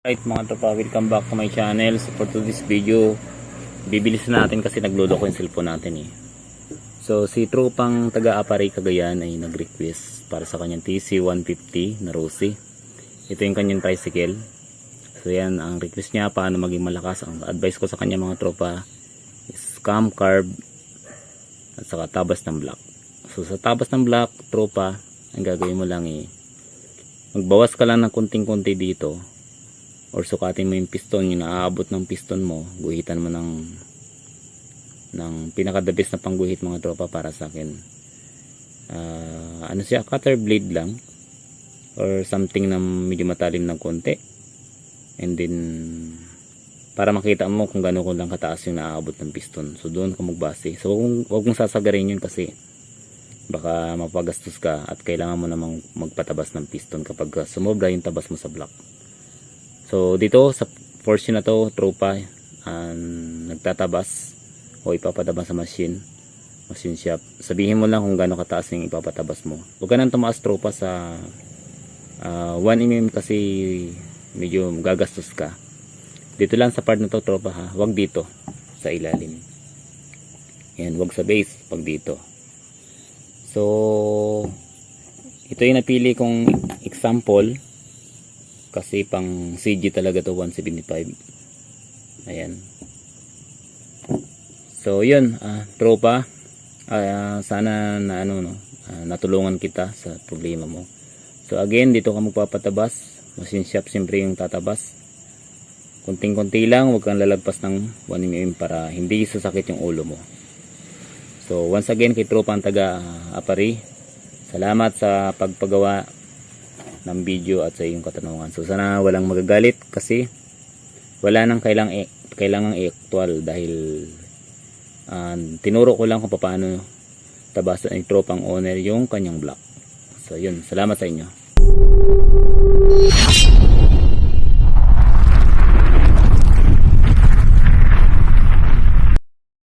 Right mga tropa, welcome back to my channel. So for today's video, bibilis na natin kasi nagload ako yung cellphone natin So si tropang taga-Aparay Cagayan ay nag-request para sa kanyang TC150 na Rossi. Ito yung kanyang tricycle. So yan ang request niya, paano maging malakas. Ang advice ko sa kanya mga tropa is cam carb at saka tabas ng block. So sa tabas ng block tropa, ang gagawin mo lang magbawas ka lang ng kunting-kunti dito, or sukatin mo yung piston, yung naaabot ng piston mo, guhitan mo ng pinakadabis na pangguhit mga tropa para sa akin. Ano siya, cutter blade lang or something na medyo matalim ng konti, and then para makita mo kung gaano ko lang kataas yung naaabot ng piston. So doon ka magbase. So wag mong sasagarin yun kasi baka mapagastos ka at kailangan mo namang magpatabas ng piston kapag sumobra yung tabas mo sa block. So dito sa portion na to tropa, nagtatabas o ipapatabas sa machine shop. Sabihin mo lang kung gaano kataas yung ipapatabas mo. Huwag ka nang tumaas tropa sa 1mm kasi medyo gagastos ka. Dito lang sa part na to tropa ha, huwag dito sa ilalim. Yan, huwag sa base, pag dito. So ito yung napili kong example kasi pang CG talaga to, 175. Ayan. So yun tropa, sana na natulungan kita sa problema mo. So again, dito ka magpapatabas, machine shop siyempre yung tatabas. Kunting-kunti lang, huwag kang lalagpas ng 1mm para hindi sasakit yung ulo mo. So once again kay tropa ang taga Aparay, salamat sa pagpagawa ng video at sa iyong katanungan. So sana walang magagalit kasi wala nang kailangang i-actual dahil tinuro ko lang kung paano tabasan ng tropang owner yung kanyang block. So yun, salamat sa inyo.